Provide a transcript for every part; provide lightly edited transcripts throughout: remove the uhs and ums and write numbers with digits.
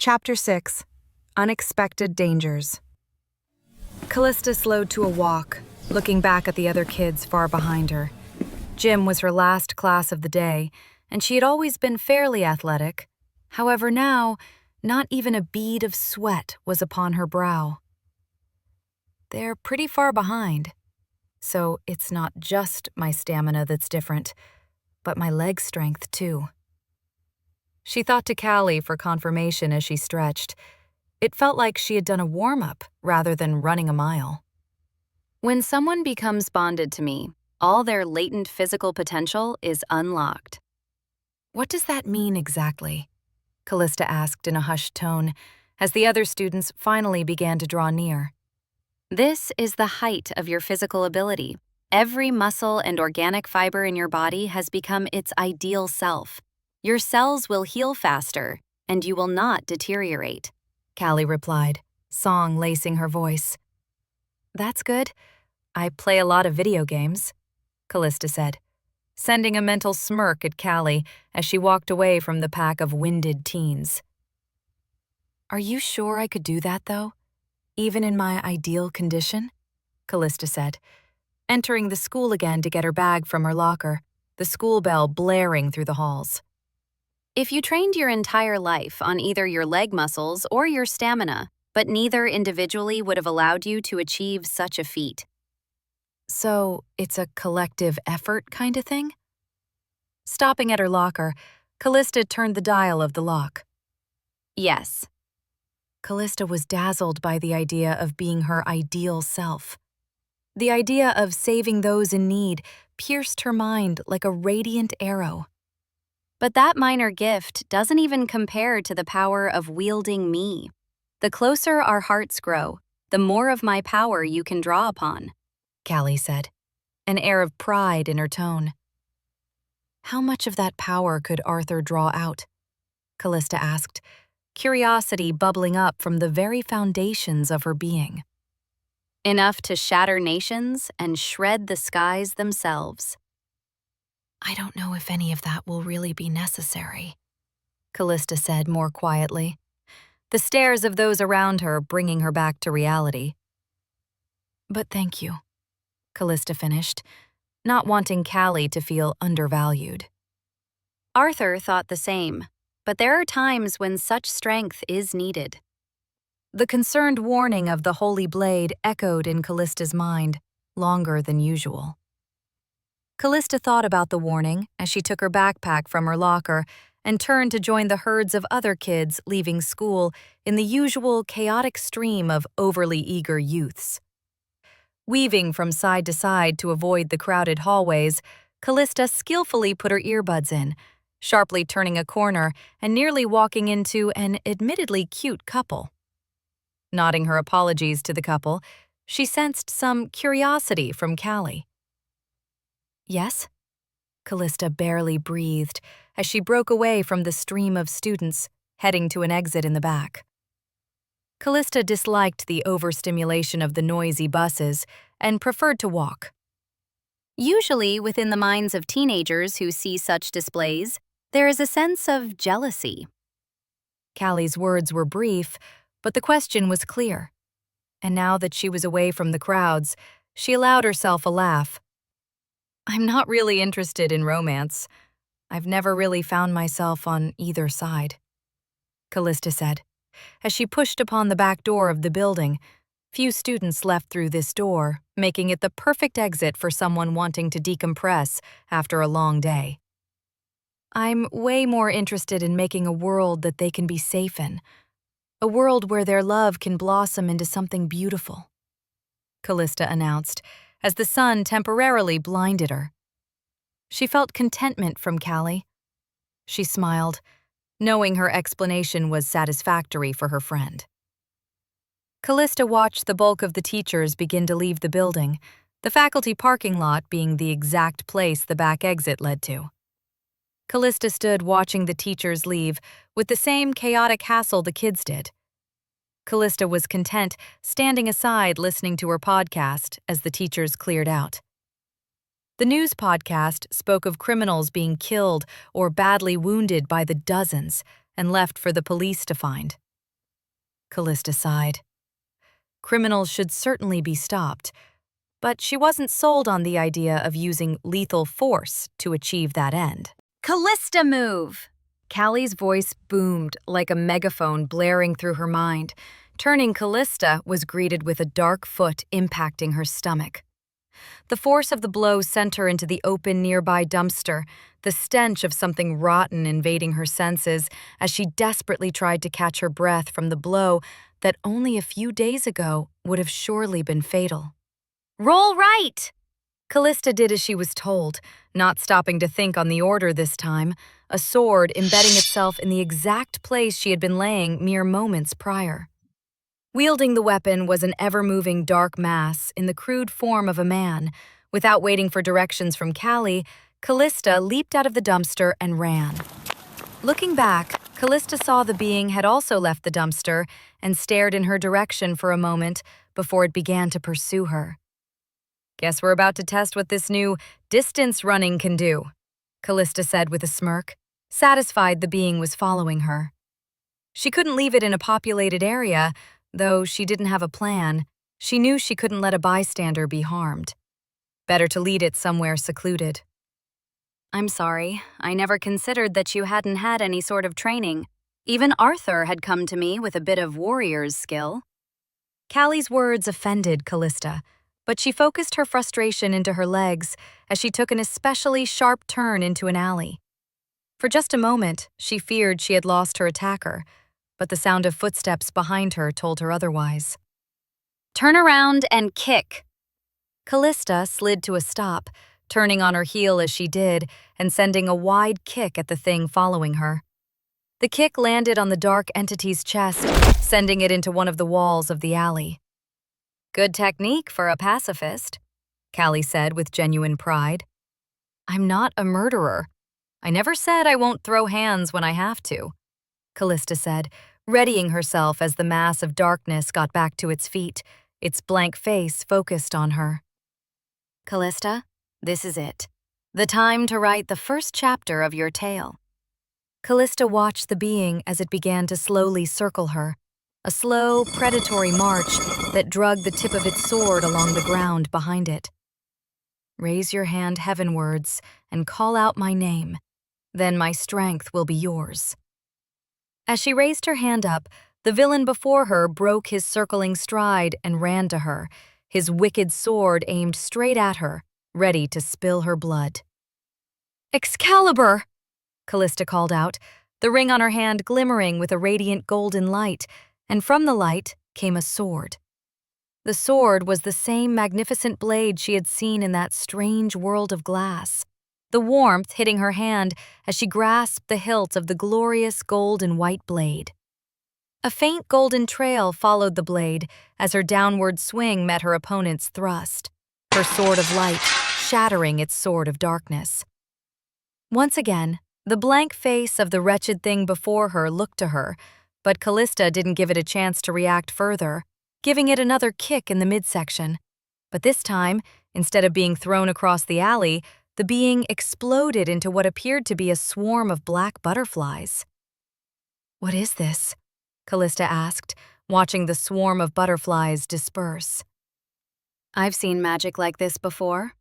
Chapter 6. Unexpected Dangers. Calysta slowed to a walk, looking back at the other kids far behind her. Gym was her last class of the day, and she had always been fairly athletic. However, now, not even a bead of sweat was upon her brow. They're pretty far behind, so it's not just my stamina that's different, but my leg strength too. She thought to Cali for confirmation as she stretched. It felt like she had done a warm-up rather than running a mile. When someone becomes bonded to me, all their latent physical potential is unlocked. What does that mean exactly? Calysta asked in a hushed tone, as the other students finally began to draw near. This is the height of your physical ability. Every muscle and organic fiber in your body has become its ideal self. Your cells will heal faster, and you will not deteriorate, Cali replied, song lacing her voice. That's good. I play a lot of video games, Calysta said, sending a mental smirk at Cali as she walked away from the pack of winded teens. Are you sure I could do that, though? Even in my ideal condition? Calysta said, entering the school again to get her bag from her locker, the school bell blaring through the halls. If you trained your entire life on either your leg muscles or your stamina, but neither individually would have allowed you to achieve such a feat. So, it's a collective effort kind of thing? Stopping at her locker, Calysta turned the dial of the lock. Yes. Calysta was dazzled by the idea of being her ideal self. The idea of saving those in need pierced her mind like a radiant arrow. But that minor gift doesn't even compare to the power of wielding me. The closer our hearts grow, the more of my power you can draw upon, Cali said, an air of pride in her tone. How much of that power could Arthur draw out? Calysta asked, curiosity bubbling up from the very foundations of her being. Enough to shatter nations and shred the skies themselves. I don't know if any of that will really be necessary, Calysta said more quietly, the stares of those around her bringing her back to reality. But thank you, Calysta finished, not wanting Cali to feel undervalued. Arthur thought the same, but there are times when such strength is needed. The concerned warning of the holy blade echoed in Callista's mind, longer than usual. Calysta thought about the warning as she took her backpack from her locker and turned to join the herds of other kids leaving school in the usual chaotic stream of overly eager youths. Weaving from side to side to avoid the crowded hallways, Calysta skillfully put her earbuds in, sharply turning a corner and nearly walking into an admittedly cute couple. Nodding her apologies to the couple, she sensed some curiosity from Cali. Yes? Calysta barely breathed as she broke away from the stream of students, heading to an exit in the back. Calysta disliked the overstimulation of the noisy buses and preferred to walk. Usually, within the minds of teenagers who see such displays, there is a sense of jealousy. Cali's words were brief, but the question was clear. And now that she was away from the crowds, she allowed herself a laugh. I'm not really interested in romance. I've never really found myself on either side, Calysta said, as she pushed upon the back door of the building. Few students left through this door, making it the perfect exit for someone wanting to decompress after a long day. I'm way more interested in making a world that they can be safe in, a world where their love can blossom into something beautiful, Calysta announced, as the sun temporarily blinded her. She felt contentment from Cali. She smiled, knowing her explanation was satisfactory for her friend. Calysta watched the bulk of the teachers begin to leave the building, the faculty parking lot being the exact place the back exit led to. Calysta stood watching the teachers leave with the same chaotic hassle the kids did. Calysta was content standing aside listening to her podcast as the teachers cleared out. The news podcast spoke of criminals being killed or badly wounded by the dozens and left for the police to find. Calysta sighed. Criminals should certainly be stopped, but she wasn't sold on the idea of using lethal force to achieve that end. Calysta, move! Callie's voice boomed like a megaphone blaring through her mind. Turning, Calysta was greeted with a dark foot impacting her stomach. The force of the blow sent her into the open nearby dumpster, the stench of something rotten invading her senses as she desperately tried to catch her breath from the blow that only a few days ago would have surely been fatal. Roll right! Calysta did as she was told, not stopping to think on the order this time, a sword embedding itself in the exact place she had been laying mere moments prior. Wielding the weapon was an ever-moving dark mass in the crude form of a man. Without waiting for directions from Cali, Calysta leaped out of the dumpster and ran. Looking back, Calysta saw the being had also left the dumpster and stared in her direction for a moment before it began to pursue her. Guess we're about to test what this new distance running can do, Calysta said with a smirk, satisfied the being was following her. She couldn't leave it in a populated area, though she didn't have a plan. She knew she couldn't let a bystander be harmed. Better to lead it somewhere secluded. I'm sorry, I never considered that you hadn't had any sort of training. Even Arthur had come to me with a bit of warrior's skill. Callie's words offended Calysta, but she focused her frustration into her legs as she took an especially sharp turn into an alley. For just a moment, she feared she had lost her attacker, but the sound of footsteps behind her told her otherwise. Turn around and kick! Calysta slid to a stop, turning on her heel as she did and sending a wide kick at the thing following her. The kick landed on the dark entity's chest, sending it into one of the walls of the alley. Good technique for a pacifist, Cali said with genuine pride. I'm not a murderer. I never said I won't throw hands when I have to, Calysta said, readying herself as the mass of darkness got back to its feet, its blank face focused on her. Calysta, this is it. The time to write the first chapter of your tale. Calysta watched the being as it began to slowly circle her, a slow, predatory march that dragged the tip of its sword along the ground behind it. Raise your hand heavenwards and call out my name. Then my strength will be yours. As she raised her hand up, the villain before her broke his circling stride and ran to her, his wicked sword aimed straight at her, ready to spill her blood. Excalibur! Calysta called out, the ring on her hand glimmering with a radiant golden light, and from the light came a sword. The sword was the same magnificent blade she had seen in that strange world of glass, the warmth hitting her hand as she grasped the hilt of the glorious gold and white blade. A faint golden trail followed the blade as her downward swing met her opponent's thrust, her sword of light shattering its sword of darkness. Once again, the blank face of the wretched thing before her looked to her, but Calysta didn't give it a chance to react further, giving it another kick in the midsection. But this time, instead of being thrown across the alley, the being exploded into what appeared to be a swarm of black butterflies. What is this? Calysta asked, watching the swarm of butterflies disperse. I've seen magic like this before.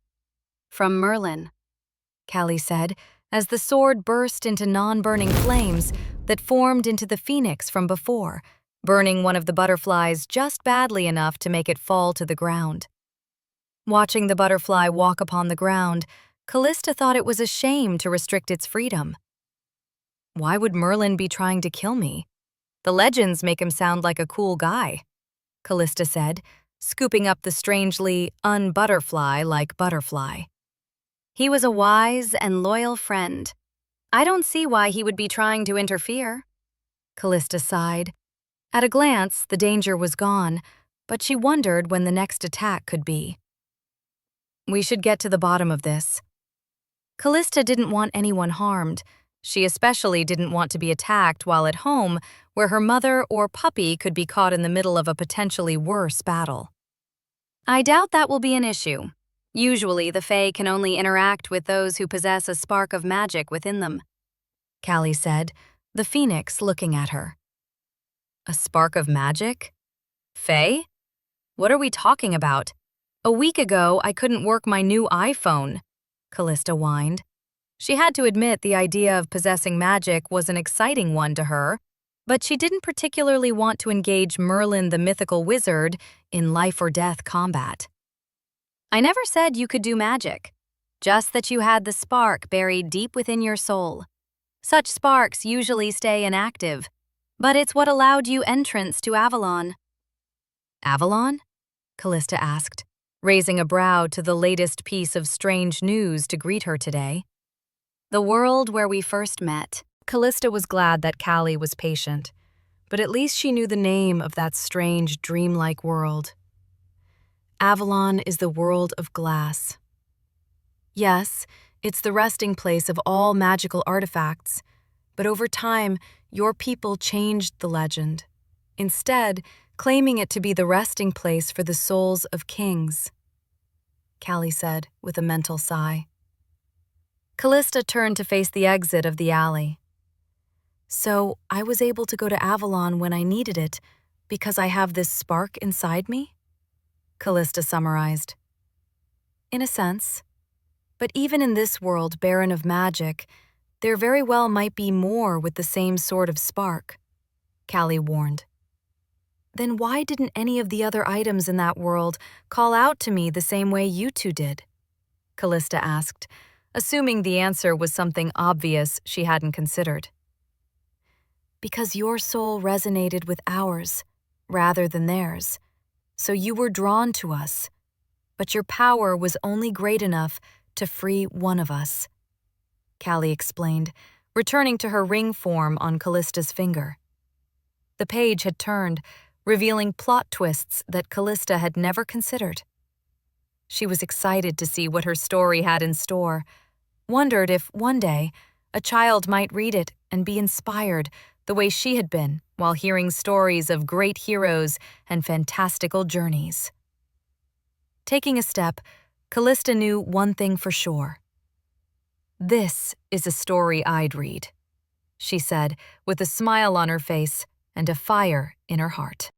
From Merlin, Cali said, as the sword burst into non-burning flames that formed into the phoenix from before, burning one of the butterflies just badly enough to make it fall to the ground. Watching the butterfly walk upon the ground, Calysta thought it was a shame to restrict its freedom. Why would Merlin be trying to kill me? The legends make him sound like a cool guy, Calysta said, scooping up the strangely un-butterfly-like butterfly. He was a wise and loyal friend. I don't see why he would be trying to interfere. Calysta sighed. At a glance, the danger was gone, but she wondered when the next attack could be. We should get to the bottom of this. Calysta didn't want anyone harmed. She especially didn't want to be attacked while at home, where her mother or puppy could be caught in the middle of a potentially worse battle. I doubt that will be an issue. Usually, the Fae can only interact with those who possess a spark of magic within them, Cali said, the phoenix looking at her. A spark of magic? Faye? What are we talking about? A week ago, I couldn't work my new iPhone, Calysta whined. She had to admit the idea of possessing magic was an exciting one to her, but she didn't particularly want to engage Merlin the mythical wizard in life-or-death combat. I never said you could do magic, just that you had the spark buried deep within your soul. Such sparks usually stay inactive, but it's what allowed you entrance to Avalon. Avalon? Calysta asked, raising a brow to the latest piece of strange news to greet her today. The world where we first met. Calysta was glad that Cali was patient, but at least she knew the name of that strange, dreamlike world. Avalon is the world of glass. Yes, it's the resting place of all magical artifacts, but over time, your people changed the legend, instead claiming it to be the resting place for the souls of kings, Cali said with a mental sigh. Calysta turned to face the exit of the alley. So I was able to go to Avalon when I needed it because I have this spark inside me? Calysta summarized. In a sense. But even in this world barren of magic, there very well might be more with the same sort of spark, Cali warned. Then why didn't any of the other items in that world call out to me the same way you two did? Calysta asked, assuming the answer was something obvious she hadn't considered. Because your soul resonated with ours, rather than theirs, so you were drawn to us, but your power was only great enough to free one of us, Cali explained, returning to her ring form on Callista's finger. The page had turned, revealing plot twists that Calysta had never considered. She was excited to see what her story had in store, wondered if one day a child might read it and be inspired the way she had been while hearing stories of great heroes and fantastical journeys. Taking a step, Calysta knew one thing for sure. This is a story I'd read, she said with a smile on her face and a fire in her heart.